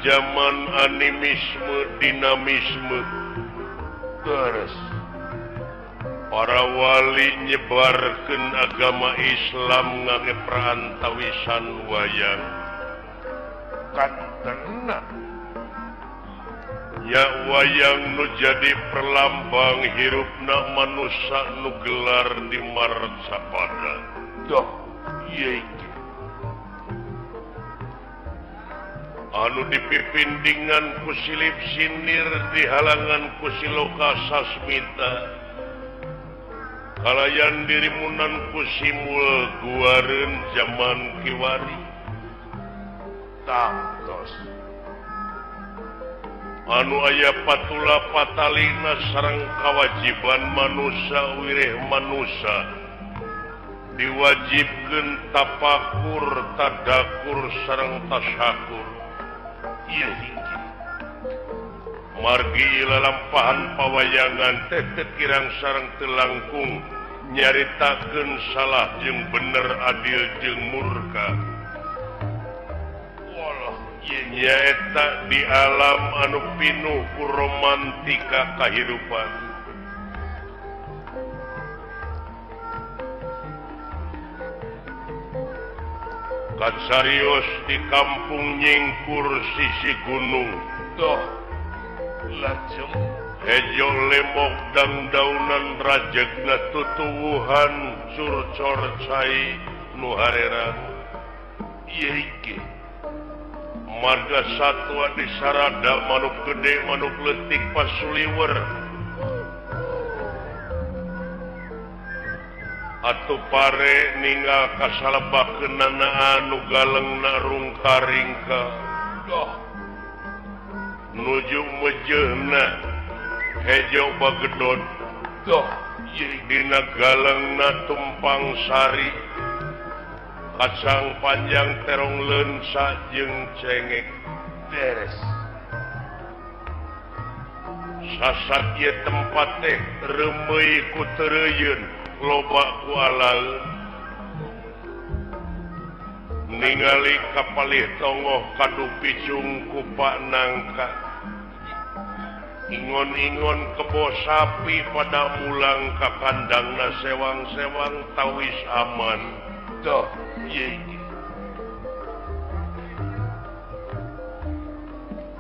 zaman animisme dinamisme terus para wali nyebarkeun agama Islam ngage perantawisan wayang katena ya wayang nu jadi perlambang hirupna manusia nu gelar di marcapada doh ieu anu dipipindingan ku silip sinir di halangan ku siloka sasmita kalayan dirimunan ku simul guareun zaman kiwari tangtos anu aya patula patalina sareng kawajiban manusia wireh manusia diwajibkeun tapakur tadakur sareng tasyakur ieu hiji margi lalampahan pawayangan teh teu kirang sareng teu langkung nyaritakeun salah jeung bener adil jeung murka walah ieu nyaeta di alam anu pinuh ku romantika kahirupan kacarios di kampung nyingkur sisi gunung doh lajeng hejo lemok dangdaunan rajegna tutuwuhan curcor cai nu harerang ieu ge marga satwa di sarada manuk gede manuk leutik pasuliwer atuh pare ninggal kasalebakeunana anu galengna rungkaringka doh nuju mejehna hejo bagedon doh dina galengna tumpang sari kacang panjang terong leunsa jeung cengek beres sasak ieu tempat teh reumeuy ku teureuyun loba ku alaeun ningali kapalih tongoh kadu picung ku pak nangka ingon-ingon kebo sapi pada mulang ka kandangna sewang-sewang tawis aman doh ieu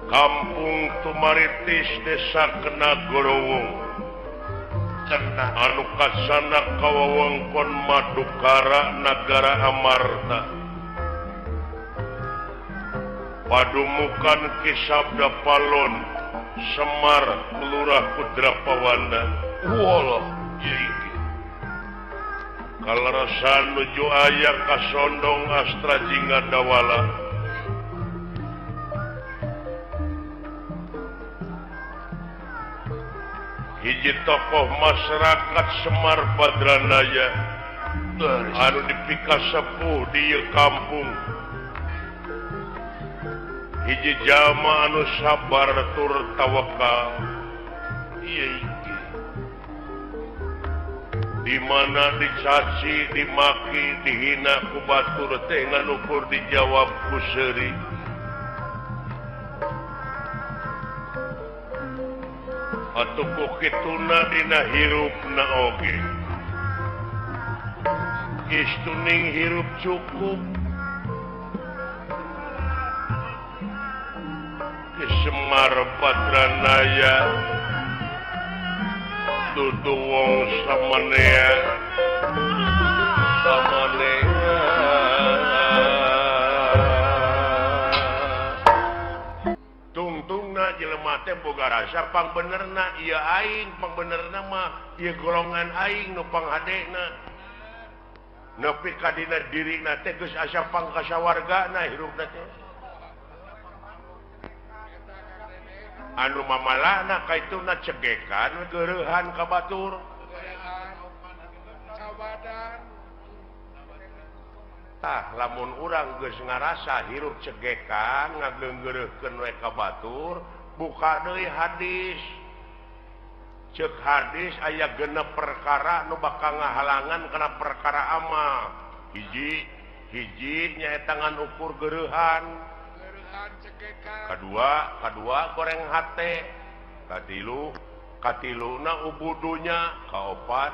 kampung Tumaritis desa Kena Gorowong anu kasana kawewengkon Madukara Nagara Amarta padumukan Ki Sabda Palon Semar Lurah Kudrapawanda walah ieu kalarasan nuju aya ka Sondong Astra Jingadawala hiji tokoh masyarakat Semar Badranaya anu dipika sepuh di ieu kampung hiji jalma anu sabar tur tawakal ieu di mana dicaci dimaki dihina ku batur teh nganukur dijawab ku seuri atuh ku kituna dina hirupna oge geus tuning hirup cukup ke Semar Badranaya dudu wong samanea tungtungna jelema teh boga rasa pangbenerna ieu aing pangbenerna mah ieu golongan aing nu panghadena nepi ka dina dirina teh geus asa pangkasawargana hirupna teh anu mamalana kaituna cegekan geureuhan ka batur tah lamun urang geus ngarasa hirup cegekan ngageunggeureukkeun we ka batur buka deui hadis ceuk hadis aya genep perkara nu bakal ngahalangan kana perkara amal hiji nyaeta ngan ukur geureuhan kedua goreng hate katiluna ubudunya kaopat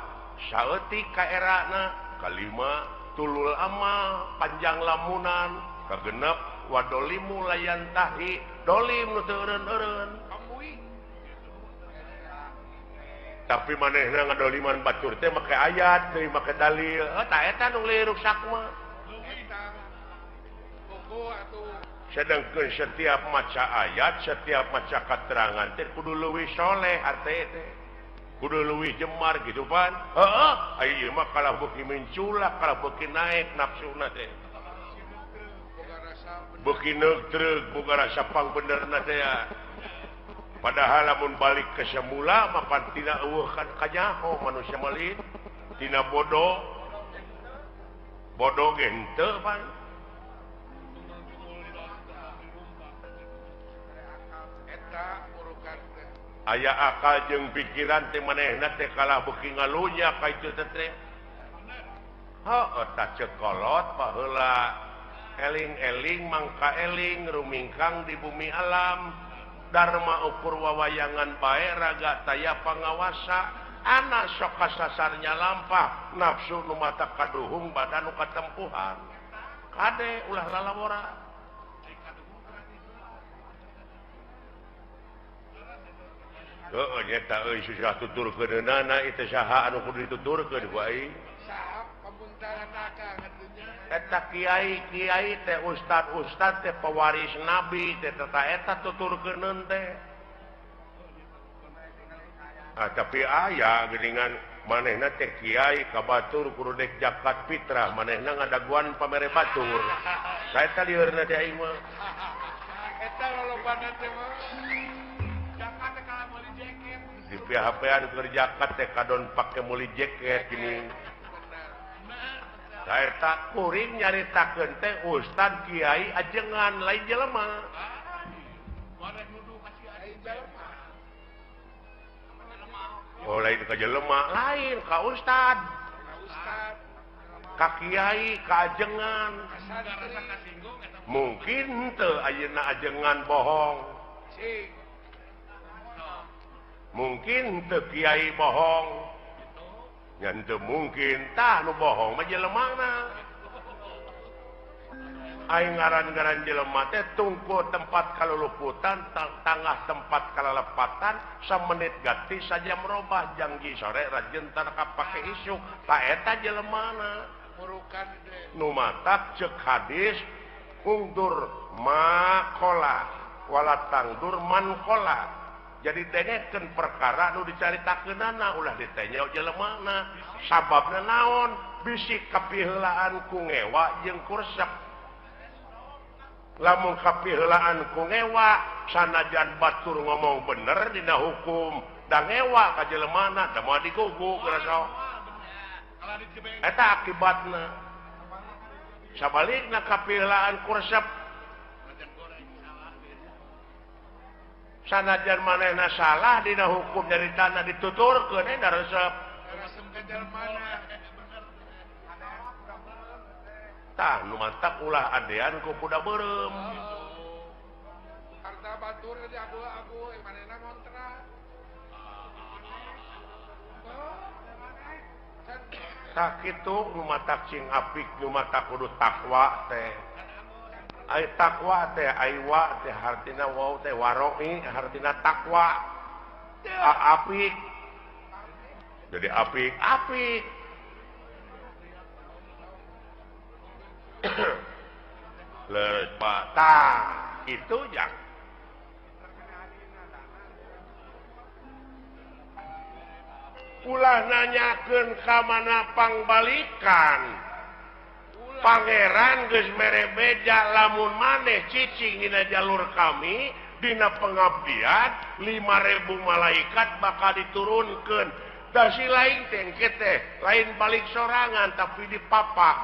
saeutik kaerana kalima tulul amal panjang lamunan kagenep wadolimu layan tahi dolim nu teu eureun-eureun tapi manehna ngadoliman batur teh make ayat teuing make dalil tah eta nu rusak mah sedangkan setiap maca ayat setiap maca keterangan teh kudu leuwih soleh hate teh kudu leuwih jemar gitu pan heeh ieu mah kalah beuki menculak kalah beuki naik nafsuna teh beuki neutreg boga rasa pang benerna teh padahal lamun balik ke semula mah pan tina eueuh kan kanyaho manusia maliit tina bodoh ge henteu pan aya akal jeung pikiran teh manehna teh kalah beuki ngalunya ka itu teh heuh tah cekolot baheula eling-eling mangka eling rumingkang di bumi alam dharma ukur wawayangan bae raga taya pangawasa anak sok kasasarnya lampah nafsu nu mata kaduhung badan nu katempuhan kade ulah lalawora nyata susah tuturkeunana itu saha anu kudu dituturkeun ku aing saha pampuntaran eta kiai teh ustad teh pewaris nabi teh eta tuturkeuneun teh tapi aya geuningan manehna teh kiai ka batur kudu dek zakat fitrah manehna ngadaguan pamere batur saeta lieureurna teh aing mah eta lolobana teh mah zakat teh kala meuli jaket di PHP-an keur zakat teh kadon pake meuli jaket gini saeta kuring nyaritakeun teh ustad kiai ajengan lain jelema oh lain ka jelema lain ka ustad ka kiai ka ajengan mungkin teu ayeuna ajengan bohong mungkin teu kiai bohong ngan teu mungkin tah nu bohong mah jelemana aing ngaran-ngaran jelema teh tungku tempat kaluluputan tangah tempat kalalepatan samenit ganti saja merubah janji sore rajeun tara kapake isuk tah eta jelemana murukan nu matak ceuk hadis ungdur maqala wala tangdur manqala jadi dengekeun perkara nu dicaritakeunana ulah ditanya jelemana sababna naon bisi kapiheulaan ku ngewa jeung kursep lamun kapiheulaan ku ngewa sanajan batur ngomong bener dina hukum da ngewa ka jelemana da moal diguguk rasa eta akibatna sabalikna kapiheulaan kursep sanajan manehna salah dina hukum dari tanah dituturkeun da resep tah nu mantak ulah adean ku budak beureum harta batur di abu-abu manehna ngontrak tah kitu nu matak cing apik nu matak kudu takwa teh ai takwa teh aiwa teh hartina wau teh waroi hartina takwa apik jadi apik leres patah itu yang ulah nanyakeun ka mana pangbalikan Pangeran geus mere beja lamun maneh cicing dina jalur kami dina pengabdian 5.000 malaikat bakal diturunkeun da si lain teh teh lain balik sorangan tapi dipapak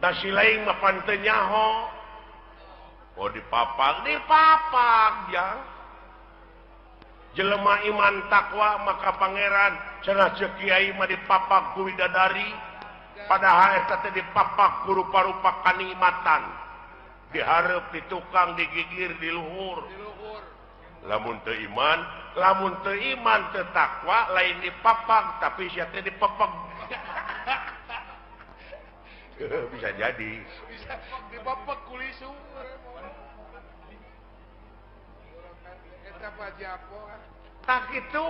da si lain mah pan teu nyaho oh dipapak ya jelema iman takwa maka pangeran cenah ceuk kiai mah dipapak ku widadari padahal eta teh dipapak rupa-rupa kanikmatan diharap di tukang digigir di luhur lamun teu iman teu takwa lain dipapak tapi sia teh dipapak bisa jadi dipapak kulisu eta pajapo tak itu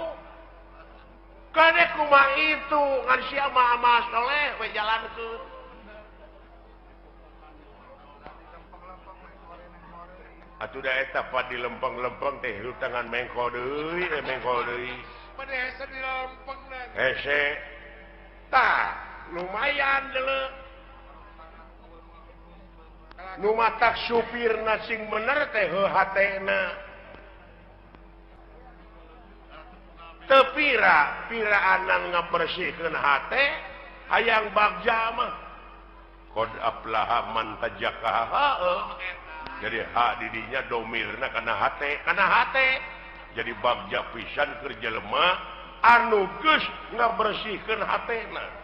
kade kumaha itu ngan sia mah amal soleh we jalankeun atuh da eta pa di lempeng-lempeng teh hirup tangan mengko deui pada hese di lempeng dan hese tah lumayan deuleu nu matak supirna sing bener teh heuh hatena teu piraanan ngabersihkeun hate hayang bagja mah qad aflaha man tajakaha jadi hak didinya domirna kana hate jadi bagja pisan keur jelema anu geus ngabersihkeun hatena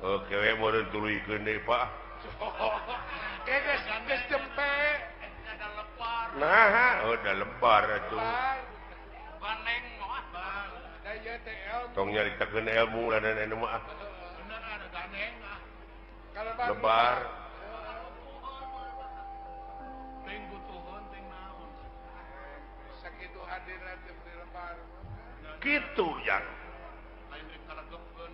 oke we meureun tuluykeun deui Pak geus jempe ada lepar nah udah lebar atuh baneng mah bang daya teh ilmu tong nyaritakeun ilmu dan anu mah bener ada ganeng kalau lebar ting butuhun ting naon sakitu hadirat teh lebar kitu yang lain kalegepkeun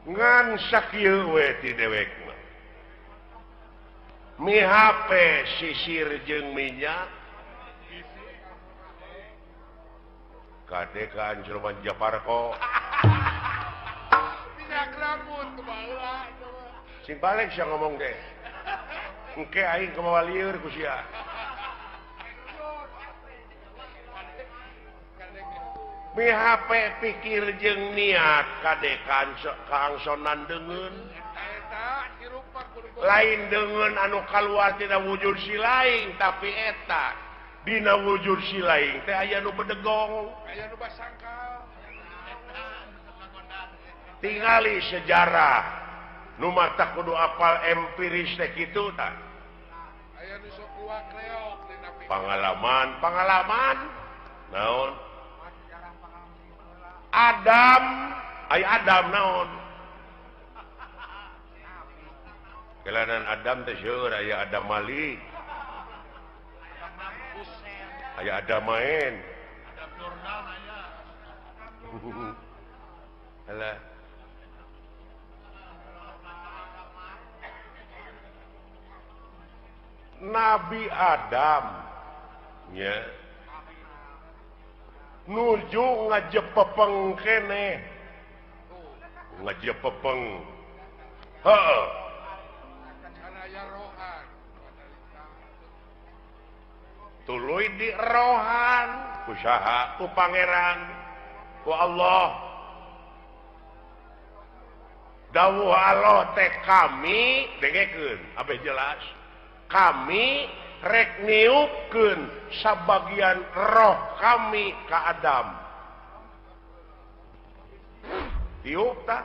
ngan sakieu we ti dewekna mi HP sisir jeung minyak kade ka anjur Japarko minyak rambut kebala sing balik sia ngomong teh engke aing kumaha lieur ku sia mi HP pikir jeung niat kade kaangsonan deungeun eta hirup lain dengan anu kaluar tina wujud si lain tapi eta dina wujud si lain teh aya nu bedegong aya nu basangkal tingali sejarah nu mata kudu apal empiris teh kitu tah aya nu sok luak leok dina pengalaman naon Adam naon kelanan Adam teh seueur aya Adam Malik aya Adam main ada Jordan aya alah Nabi Adam nya nuju ngajepepeng keneh ngajepepeng heuh aya rohan tuluy di rohan usaha ku pangeran ku Allah dawuh Allah teh kami dengekeun abeh jelas kami rek niupkeun sabagian roh kami ka Adam tiup tah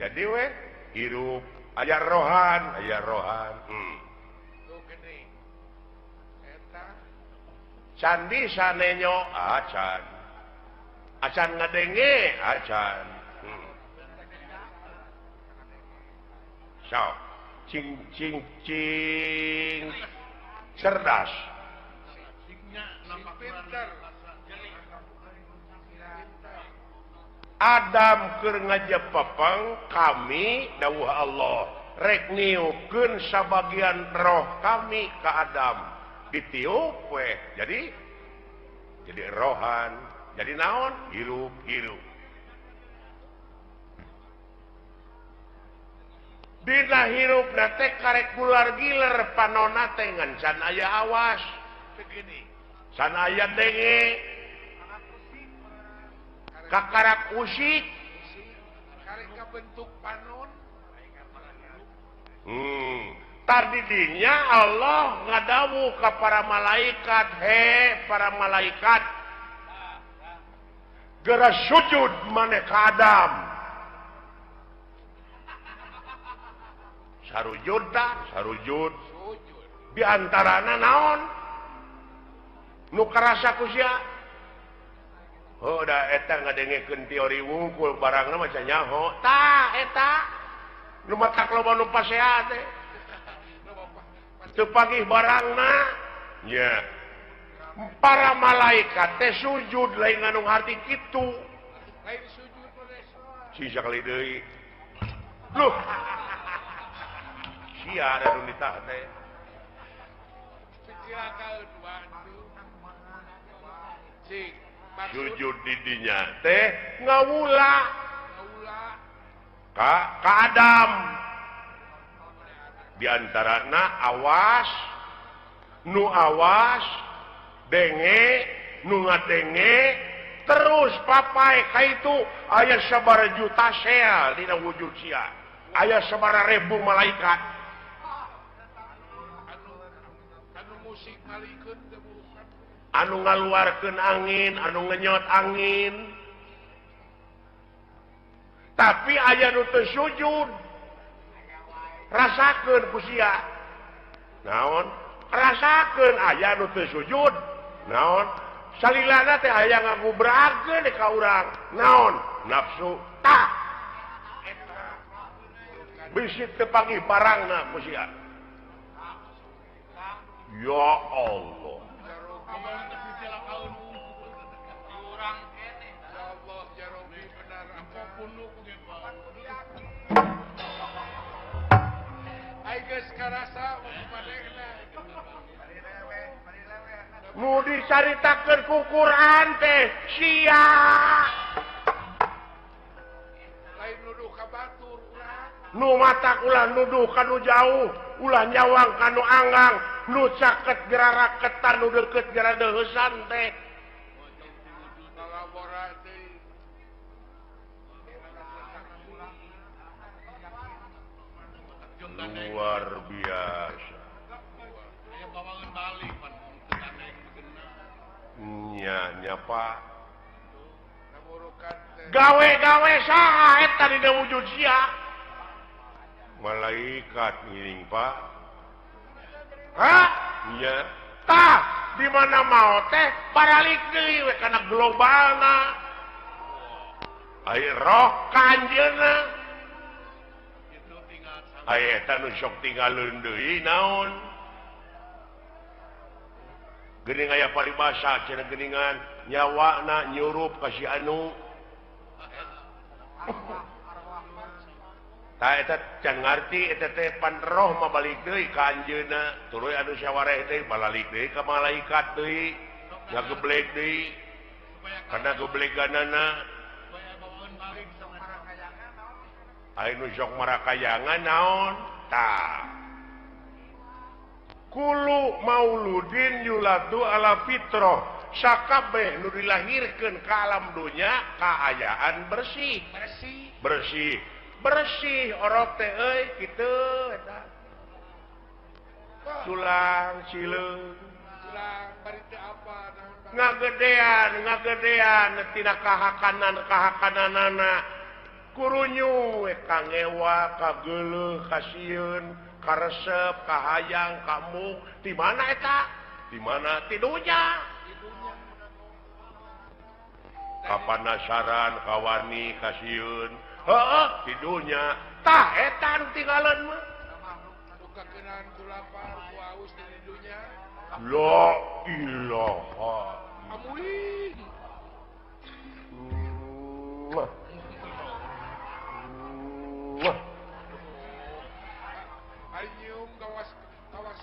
jadi we hirup aya rohan tuh gede eta candi sanenyo acan ngadenge acan so cing cerdas signya nampak pinter Adam keur ngajepepeng kami dawuh Allah rek niupkeun sabagian roh kami ka Adam ditiup we jadi rohan jadi naon hirup dina hirupna teh karek gular giler panonna teh ngan can aya awas begini can aya denge kakarak usik bentuk panon. Tadi dinya Allah ngadawu ke para malaikat, para malaikat, geura sujud maneh ka Adam. Sarujud dah, sarujud. Di antarana naon? Nu karasa ku sia. Oh, da eta ngadengekeun teori wungkul barangna maca nyaho. Tah eta. Nu matak loba nu pasehat teh. Teu pagih barangna. Nya. Para malaikat teh sujud lain anu harti kitu. Lain sujud boleh soal. Si sakali deui. Loh. Sia ada nu ditah teh. Pikirakeun bantu. Cik, sujud di dinya teh ngawula. Ngawula. Ka Adam. Di antarana awas, nu awas, denge, nu ngadenge, terus papai ka itu aya sabaraha juta sel dina wujud sia. Aya sabaraha ribu malaikat. Anu musik ngalikeun teh bukan. Anu ngaluarkeun angin, anu ngenyot angin. Tapi aya nu teu sujud. Rasakeun ku sia. Naon? Rasakeun aya nu teu sujud. Naon? Salilana teh aya ngagubrageun ka urang. Naon? Nafsu. Tah. Bisi teu pagih barangna ku sia. Ya Allah. Urang kene. Ya Allah, ya Rabbi benar apapun nu ku ge Ai geus karasa padegna. Nu dicaritakeun ku Quran teh sia. Lain nuduh ka batur urang. Nu matak ulah nuduh kanu jauh, ulah nyawang kanu anggang, nu caket gerara ketan nu deukeut gerara deuheusan teh. Kolaborasi. Luar biasa. Aya bawangeun balik pan tandeng begeuna. Nya Pak. Namurukan teh. Gawe-gawe saha eta dina wujud sia? Malaikat ngiring Pak. Hah? Nya. Tah, di mana mau teh baralik deui we kana globalna. Ai roh kanjeuna. Ai eta nu sok tinggalin deui naon? Geuning aya paribasa cenah geuningan nyawana nyurup ka si anu. Tah eta can ngarti eta teh pan roh mah balik deui ka anjeunna, tuluy anu sawareh teh balik deui ka malaikat deui, ngageblek deui. Karena gebleganana anu sok marakayangan naon? Tah. Kulu mauludin yuladu ala fitrah. Sakabeh nu dilahirkeun ka alam dunya kaayaan bersih. Bersih orok teh euy kitu eta. Sulang cileung. Sulang bari teu apa naon. Ngagedean tina kahakananana. Kurunyu we kangewa, kageuleuh, kasieun, karesep, kahayang, kamu. Di mana eta? Di mana tidunya? Kapanasaran, kawani, kasieun. Heeh, tidunya. Tah eta anu tinggalan mah. Buka keunaan ku lapar, ku haus di dunya. La ilaha. Amuin. Anyum kawas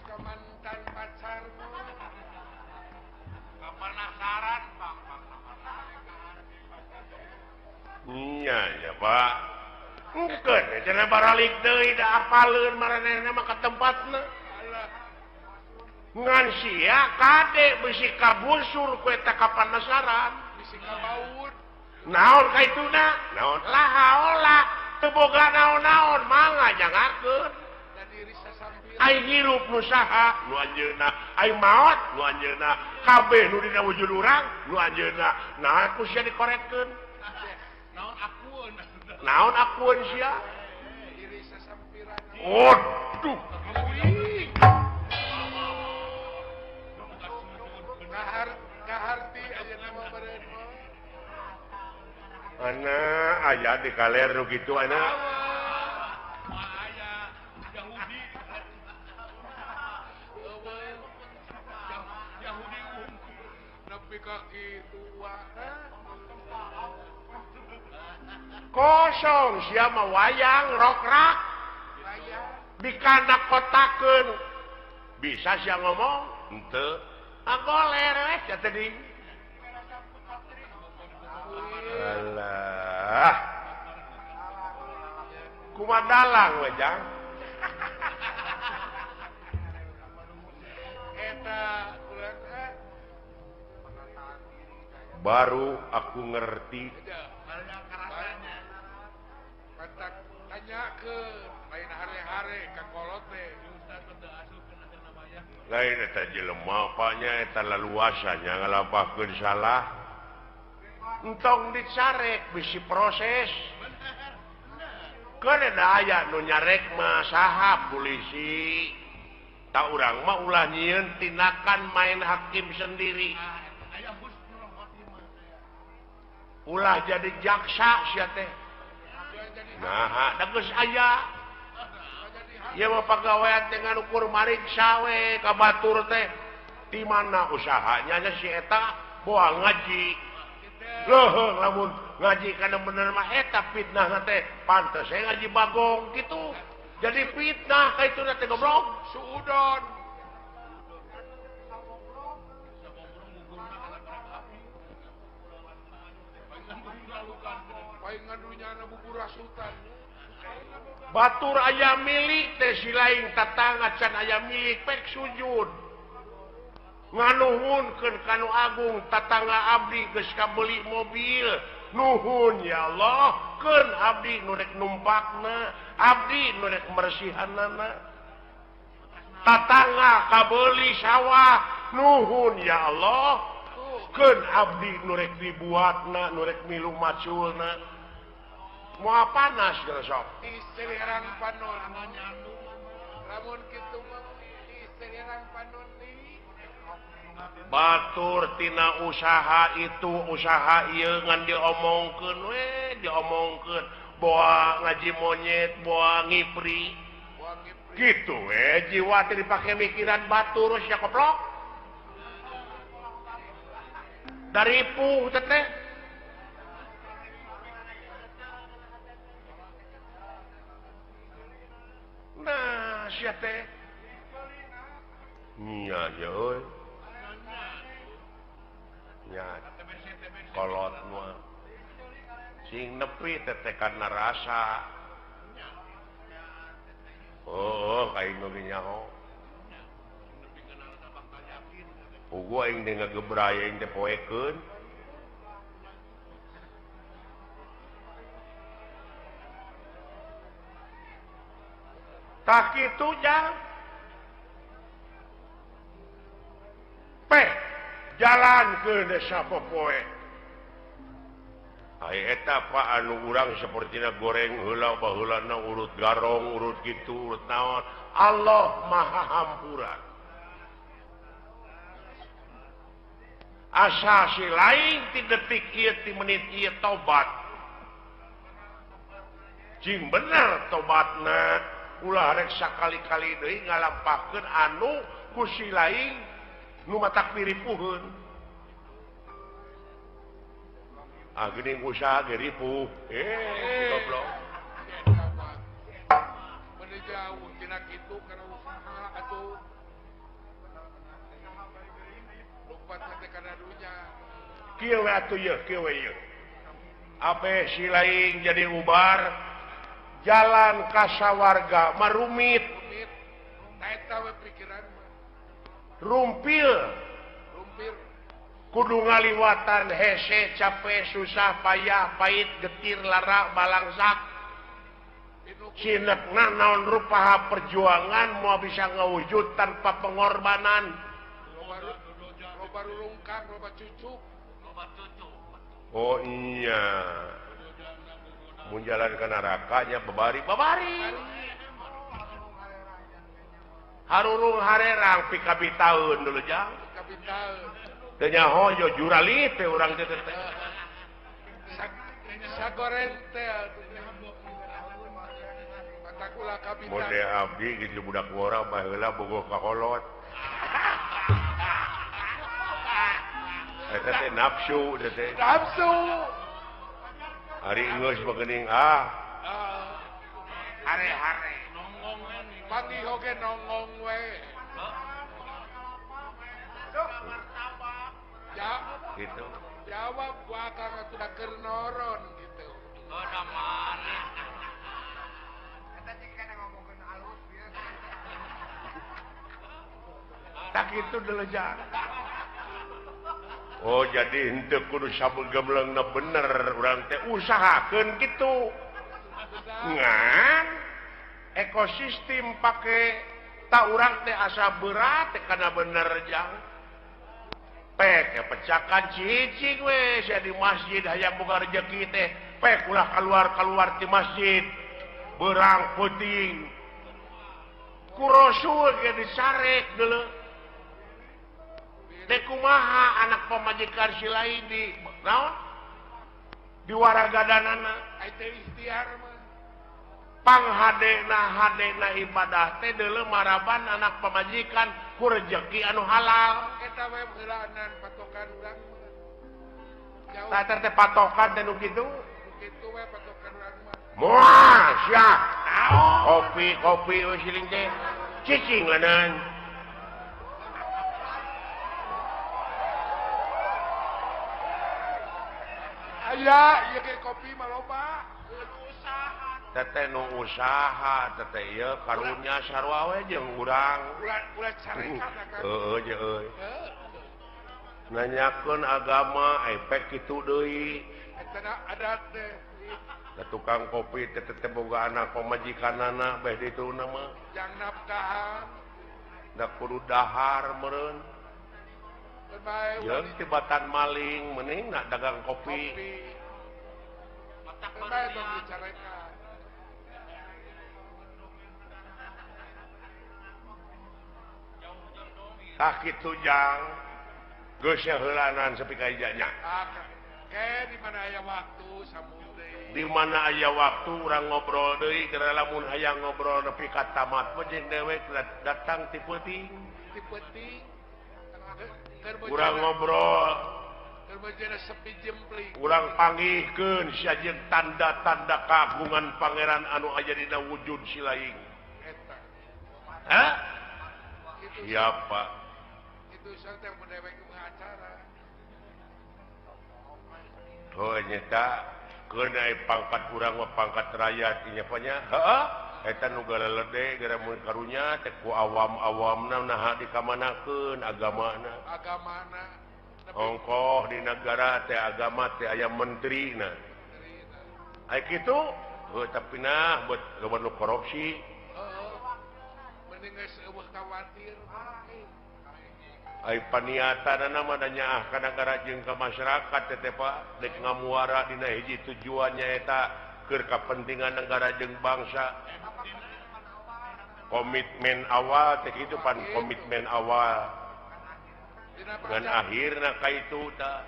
ka mantan pacarmu. Kapanasaran, Bang. Iya ya Pak. Engkeun cenah baralik deui da apaleun maranehna mah ka tempatna. Ngan sia kade bisi kabusur ku eta kapanasaran. Bisi kabaud. Naon kaituna? Naon? Lahaola boga naon-naon mangga jangakeun jadi risa sampir ai hirup nu saha nu anjeunna ai maot nu anjeunna kabeh nu dina wujud urang nu anjeunna nah ku sia dikorekeun naon akueun sia risa sampiran waduh kaharti aja nama beren ana aya di kaler nu kitu ana kosong sia mah wayang rokrak dikana kotakeun bisa sia ngomong henteu agoler we sia teh alah kumadalang we jang eta baru aku ngerti tanya ke main hare-hare ka kolot teh lain eta jelema apanya eta laluasanya ngalampahkeun salah entong dicarek bisi proses kan ada aya nu nyarek mah saha polisi tak urang mah ulah nyieun tindakan main hakim sendiri ulah jadi jaksa sia teh nah da geus aya ieu mah pagawean teh nganukur mariksa we ka batur teh di mana usahanya nya si eta boa ngaji leuheung lamun ngaji kana bener mah eta fitnah teh pantes saya ngaji bagong gitu jadi fitnah ka itu teh goblok suudon paling ngadunya na bubur rasutan batur aya milik teh si lain tatangga can aya milik pek sujud nganuhunkeun kanu agung tatangga abdi geus kabeuli mobil nuhun ya Allah keun abdi nu rek numpakna abdi nu rek mersihanana tatangga kabeuli sawah nuhun ya Allah keun abdi nu rek dibuatna nu rek milu maculna moal panas geus sok istilerang panon lamun kitu mah istilerang panon ni batur tina usaha itu usaha ieu ngan diomongkeun we diomongkeun boa ngaji monyet boa ngipri gitu we jiwa teh dipake mikiran batur sia koplok dari puh teh nah sia teh nya euy nya kolot mah sing nepi teh karena rasa oh kain nu nyaho pugu aing teh ngagebraya aing teh poekeun tak kitu jang jalan ke desa popoe ai eta pa anu urang sapertina goreng heula baheulana urut garong urut kitu urut naon Allah maha hampura asa si lain ti detik ieu ti menit ieu tobat jing bener tobatna ulah rek sakali-kali deui ngalampahkeun anu ku si lain nu matak piripuheun geuning usaha ge ripuh goblok bener jauh tina kitu kana usaha atuh lupa teh kana dunya kieu we atuh yeuh kieu we yeuh ape si lain jadi ubar jalan kasawarga marumit eta we pikiran rumpil kudu ngaliwatan hese capek susah payah pahit getir lara balangsak cinekna naon rupa perjuangan mau bisa ngewujud tanpa pengorbanan. Loba rulungkang, loba cucuk. Oh iya. Mun jalan ke nerakanya babari. Harurung harerang pikabi taun dulu jang. Teu nyaho yo juralit teh urang teh teh. Sagoreng teh. Patakula kabitan. Mode abdi gitu budak ngora baheula bogoh ka kolot. Eta teh nafsu teh. Nafsu. Hari geus bageuning Hare-hare. Pati oge nongong we. Ya, gitu. jawab gua karena sudah kernoron gitu. Udah mana? Kita jika ngomongin alus ya. Tak itu dulu jang. Oh jadi henteu kudu sabegemleungna bener urang teh usahakeun kitu. Ngan ekosistem pake tak urang teh asa berat kana bener jang. Pek pecakan cicing we sia di masjid hayang boga rezeki teh pek ulah keluar ti masjid berang peuting ku rasul ge disarek deuleu teh kumaha anak pamajikan si lain di naon di waragadanana ai teh ikhtiar mah hadena ibadah teh deuleu maraban anak pamajikan ku rezeki anu halal eta we heulanan patokan urang mah tah teh patokan teh nu kitu kitu we patokan urang mah moal sia kopi we siling teh cicing leuneun aya ieu ge kopi mah loba teteh nu usaha teteh ieu karunya sarua we jeung urang ulah carekan kan heueuh je euy nanyakeun agama efek kitu deui eta adat teh da tukang kopi teh teh boga anak pamajikanana beh dituna mah jang nafkahan da kudu dahar meureun berbae jeung tibatan maling mending nak dagang kopi berbae dong dicarekan. Sakit tujang geus heulanan sepi ka ijanya. Ke di mana aya waktu sambung deui. Di mana aya waktu urang ngobrol deui keur lamun hayang ngobrol nepi ka tamat mah jeung dewek datang ti peuting. Ti peuting. Urang ngobrol. Keur beujana sepi jempling. Urang panggihkeun sia jeung tanda-tanda kagungan pangeran anu aya dina wujud silaing. Eta. Hah? Siapa? Itu santai mendewek acara. Oh nyata keun aya pangkat urang mah pangkat rakyat ieu nya nya. Heeh. Eta nu galalede gara mun karunya teh ku awam-awamna naha dikamanakeun agamana. Agamana. Ongkoh di negara teh agama teh aya menterina. Ai kitu? Heuh tapi nah buat nu korupsi. Mending geus eueuh khawatir. Ai paniatanna mah da nyaah ka nagara jeung ka masyarakat teh Pak dek ngamuara dina hiji tujuannya eta keur kapentingan negara jeung bangsa. Komitmen awal teh kitu pan komitmen awal. Dan akhirna ka itu tah.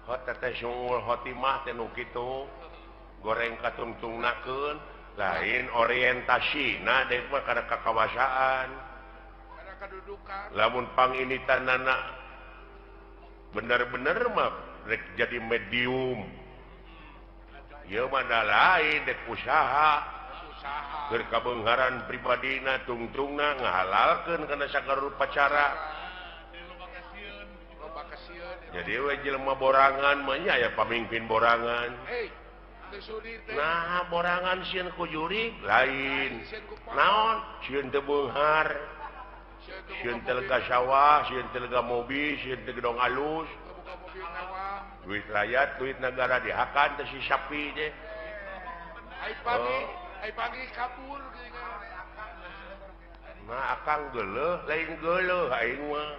Hot teh sungul khotimah teh nu kitu. Goreng katungtungnakeun lain orientasina dek mah kana kakawasaan. Kedudukan. Lamun panginitanana bener-bener mah rek jadi medium. Ieu mah da lain dek usaha. Keur kabeungharan pribadina tungtungna ngahalalkeun kana sakarupa cara. Loba kasieun. Jadi we jelema borangan mah nya aya pamimpin borangan. Teu sudi teh. Nah, borangan sieun ku jurig lain. Naon? Sieun teu beunghar. Sieun teh lega sawah, sieun teh lega mobil, sieun teh gedong alus. Buka mobil mewah. Duit rakyat, duit negara dihakan teh si sapi teh. Ai pagi, pagi kabur akan geleh lain geleh aing mah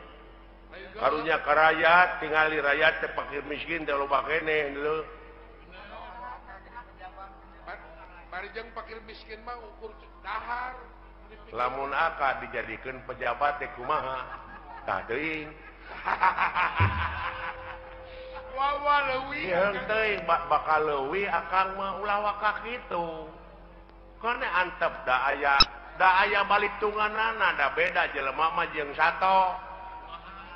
karunya ka rakyat tingali rakyat teh fakir miskin teh loba keneh leuh bari jeung fakir miskin mah ukur dahar lamun aka dijadikeun pejabat teh kumaha tah teuing wawa leuwih teuing bakal leuwih akang mah ulah waka kitu kone antep da aya balitunganana da beda jelema mah jeung sato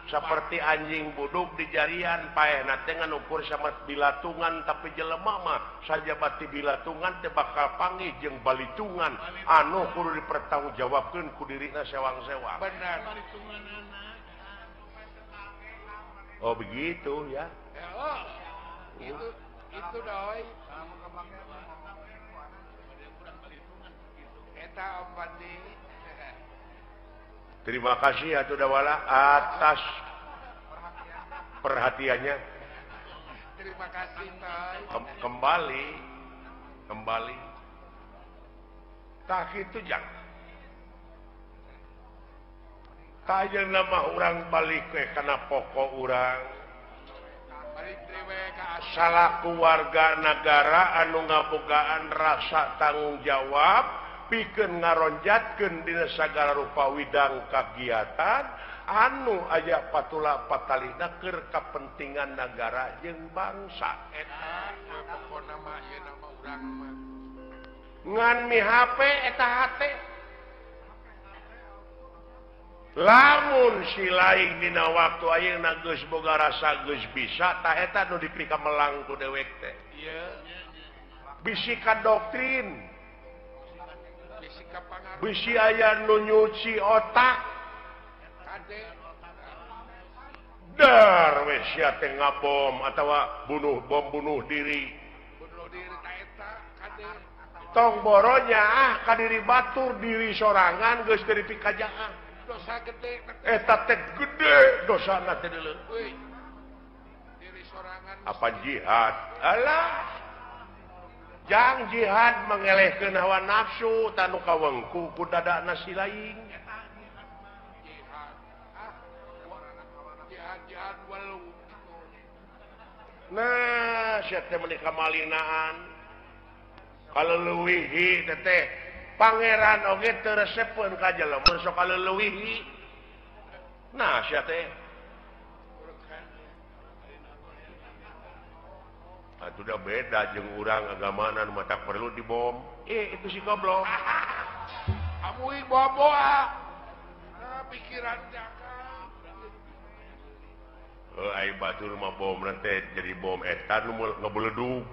seperti anjing buduk di jarian paehna teh ngukur sama bilatungan tapi jelema mah saja bati bilatungan teh bakal panggih jeung balitungan anu kudu dipertanggungjawabkeun ku dirina sewang-sewang benar oh begitu ya itu doi eta Om Pandi terima kasih atuh dawala atas perhatiannya terima kasih Toy kembali tak itu jang kajen nama orang balik ke kana pokok orang salah keluarga negara anu ngabogaan rasa tanggung jawab pikeun ngaronjatkeun dina sagala rupa widang kagiatan anu aya patula patalina keur kapentingan negara jeung bangsa eta pokona mah ieu nama urang mah ngan mihape eta hate lamun si lain dina waktu ayeuna geus boga rasa geus bisa tah eta nu dipika melang ku dewek teh ieu bisika doktrin bisika pangaruh bisi aya nu nyuci otak kade dar we sia teh ngabom atawa bunuh diri ta eta kade tong boronya ka diri batur diri sorangan geus teu dipikajaan dosa gede eta teh gede dosana teh deuleu euy diri sorangan apa jihad alah jang jihad mengelehkeun hawa nafsu tanu kawengku ku dadana si lain jihad walu nah sia teh menika malinaan kaleuwih teh pangeran oge teu resepkeun ka jelema mun sok kaleuwih nah sia teh atuh da beda jeung urang agamana nu mata perlu dibom itu si goblok amui boboa pikiran jaka ai batur mah bom teh jadi bom eta nu ngabeuleudug